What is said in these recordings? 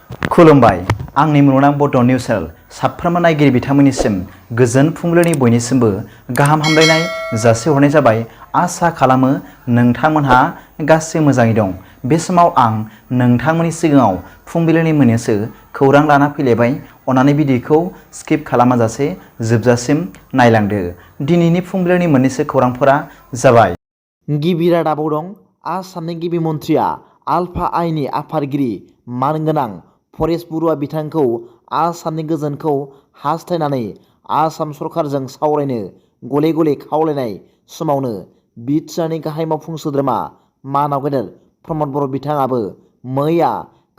खुलुमबाय आंनि मुलुगनां बड' निउस चेनेल साफ्रोमबो नायगिरि बिथांमोननिसिम गोजोन फुंबिलिनि बयनिसिमबो गाहाम हामलायनाय जासिहरनाय जाबाय। आसा खालामो नोंथांमोनहा गासै मोजाङै दं। बे समाव आं नोंथांमोननि सिगाङाव फुंबिलिनि मोननैसो खौरां लाना फैलायबाय। अन्नानै भिडिअखौ स्किप खालामाजासे जोबजासिम नायलांदो। दिनैनि फुंबिलिनि मोननैसो खौरांफोरा जाबाय। गिबि रादाबाव दं। आसामनि गिबि मन्थ्रिया आलफा आइनि आफादगिरि मानगोनां फरेस्ट बरुवा बिथांखौ आसामनि गोजोनखौ हास्थायनानै आसाम सरकारजों सावरायनो गले गले खावलायनाय समावनो BTRनि गाहाय मावफुं सोद्रोमा मानाव गेदेर प्रमद बर' बिथाङाबो मैया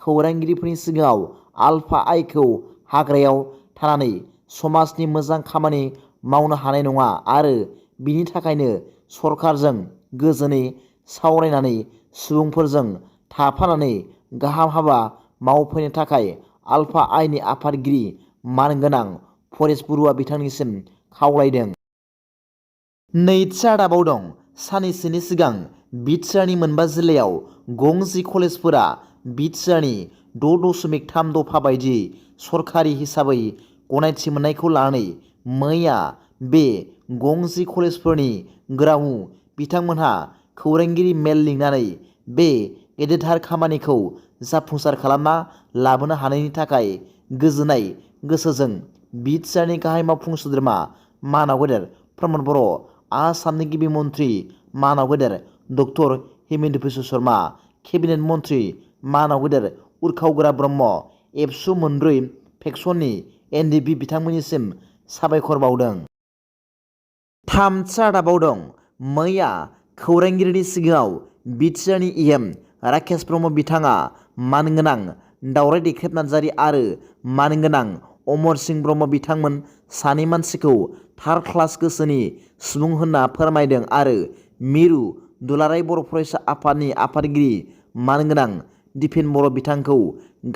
खौरांगिरिफोरनि सिगाङाव आलफा आइखौ हाग्रायाव थानानै समाजनि मोजां खामानि मावनो हानाय नङा आरो बिनि थाखायनो सरकारजों गोजोनै सावरायनानै सुबुंफोरजों थाफानानै गाहाम हाबा मावफैनो थाखाय आलफा आइनि आफादगिरि मानगोनां फरेस्ट बरुवा बिथांनिसिम खावलायदों। नैथि रादाबाव दं। साननैसोनि सिगां BTRनि मोनबा जिल्लायाव गं10 कलेजफोरा BTRनि 6.3 दफा बायदियै सरखारि हिसाबै गनायथि मोननायखौ लानानै मैया बे गं10 कलेजफोरनि गोरायुं बिथांमोनहा खौरांगिरि मेल लिंनानै बे गेदेरथार खामानिखौ जाफुंसार खालामना लाबोनो हानायनि थाखाय गोजोननाय गोसोजों BTRनि गाहाय मावफुं सोद्रोमा मानाव गेदेर प्रमद बर', आसामनि गिबि मन्थ्रि मानाव गेदेर डक्टर हिमन्त बिश्व शर्मा, केबिनेट मन्थ्रि मानाव गेदेर उर्खावगोरा ब्रह्म, एबसु मोनब्रै फेक्सननि NDB बिथांमोननिसिम साबायखर बावदों। थामथि रादाबाव दं। मैया खौरांगिरिनि सिगाङाव BTRनि EM राकेश ब्रह्म बिथाङा मानगोनां दावराय देख्रेब नार्जारी आरो मानगोनां अमर सिंह ब्रह्म बिथांमोन सानै मानसिखौ थार क्लास गोसोनि सुबुं होनना फोरमायदों आरो मिरु दुलाराय बर' फरायसा आफादनि आफादगिरि मानगोनां दिपेन बर' बिथांखौ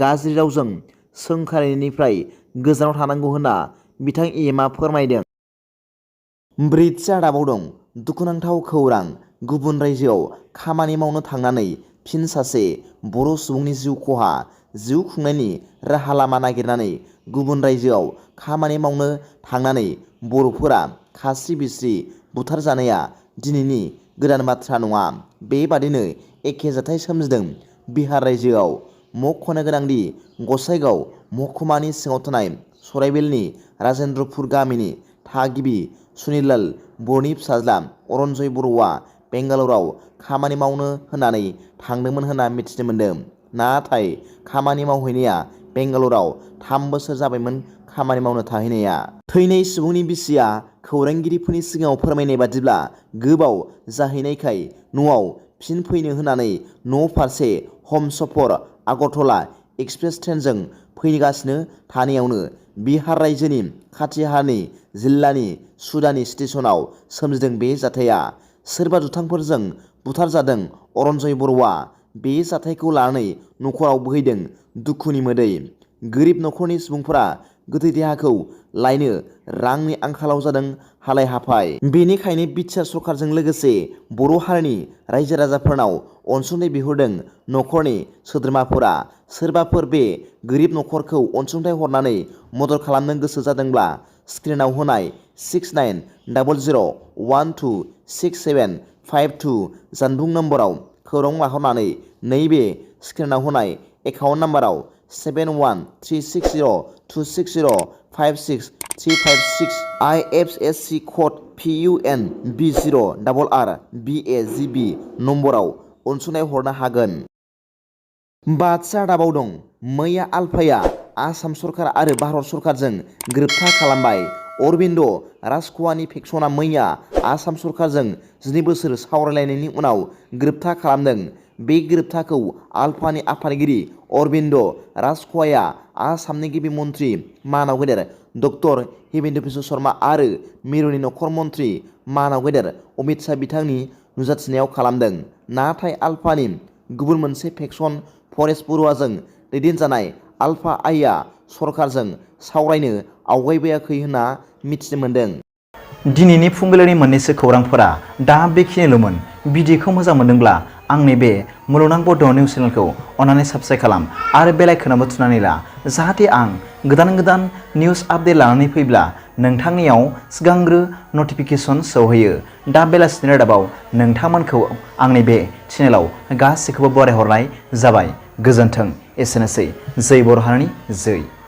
गाज्रि रावजों सोंखारिनायनिफ्राय गोजानाव थानांगौ होनना बिथां EMआ फोरमायदों। ब्रैथि रादाबाव दं। दुखुनांथाव खौरां। गुबुन रायजोआव खामानि मावनो थांनानै फिन सासे बर' सुबुंनि जिउ खहा। जिउ खुंनायनि राहा लामा नागिरनानै गुबुन रायजोआव खामानि मावनो थांनानै बर'फोरा खास्रि बिस्रि बुथारजानाया दिनैनि गोदान बाथ्रा नङा। बेबादिनो एखे जाथाय सोमजिदों बिहार रायजोआव। मख'नो गोनांदि गसाइगाव महकुमानि सिङाव थानाय सराइबिलनि राजेन्द्रपुर गामिनि थागिबि सुनिलाल बर'नि फिसाज्ला अरन्जय बर'आ बेंगालराव खामानि मावनो होननानै थांदोंमोन होनना मिथिनो मोन्दों। नाथाय खामानि मावहैनाया बेंगालराव 3 बोसोर जाबायमोन खामानि मावनो थाहैनाया। थैनाय सुबुंनि बिसिया खौरांगिरिफोरनि सिगाङाव फोरमायनाय बादिब्ला गोबाव जाहैनायखाय न'आव फिन फैनो होननानै न' फारसे हमसफर आगरतला एक्सप्रेस ट्रेनजों फैगासिनो थानायावनो बिहार रायजोनि काटिहारनि जिल्लानि सुदानि स्टेशनाव सोमजिदों बे जाथाया। सोरबा दुथांफोरजों बुथारजादों अरन्जय बर'आ। बे जाथायखौ लानानै न'खराव बोहैदों दुखुनि मोदै। गोरिब न'खरनि सुबुंफोरा गोथै देहाखौ लायनो रांनि आंखालाव जादों हालाय हाफाय। बेनिखायनो BTR सरकारजों लोगोसे बर' हारिनि रायजो राजाफोरनाव अनसुंथाइ बिहरदों न'खरनि सोद्रोमाफोरा। सोरबाफोर बे गोरिब न'खरखौ अनसुंथाइ हरनानै मदद खालामनो गोसो जादोंब्ला स्क्रिनाव होनाय 6900126752 जानबुं नम्बराव खौरां लाहरनानै नैबे स्क्रिनाव होनाय एकाउन्ट नाम्बाराव 7136026056 IFSC कड PUNB0RRBAGB नम्बराव अनसुंथाइ हरनो हागोन। बाथि रादाबाव दं। मैया आलफाया आसाम सरकार आरो भारत सरकारजों गोरोबथा खालामबाय। अरबिन्द राजख'वानि फेक्सनआ मैया आसाम सरकारजों 12 बोसोर सावरायलायनायनि उनाव गोरोबथा खालामदों। बे गोरोबथाखौ आलफानि आफादगिरि अरबिन्द राजख'वाया आसामनि गिबि मन्थ्रि मानाव गेदेर डक्टर हिमन्त बिश्व शर्मा आरो मिरुनि नखर मन्थ्रि मानाव गेदेर अमित शाह बिथांनि नुजाथिनायाव खालामदों। नाथाय आलफानि गुबुन मोनसे फेक्सन फरेस्ट बरुवाजों दैदेनजानाय आलफा आइआ सरकारजों सावरायनो आवगायबोयाखै होनना मिथिनो मोन्दों। दिनैनि फुंबिलिनि मोननैसो खौरांफोरा दा बेखिनिल'मोन। भिडिअखौ मोजां मोनदोंब्ला आंनि बे मुलुगनां बड' निउस चेनेलखौ अन्नानै साबस्क्राइब खालाम आरो बेल आइकनआवबो थुनानै ला जाहाथे आं गोदान निउस आपडेट लानानै फैब्ला नोंथांनियाव सिगांग्रो नटिफिकेसन सौहैयो। दा बेलासिनि रादाबाव नोंथांमोनखौ आंनि बे चेनेलाव गासैखौबो बरायहरनाय जाबाय। गोजोन्थों। एसेनोसै। जै बर' हारिनि जै।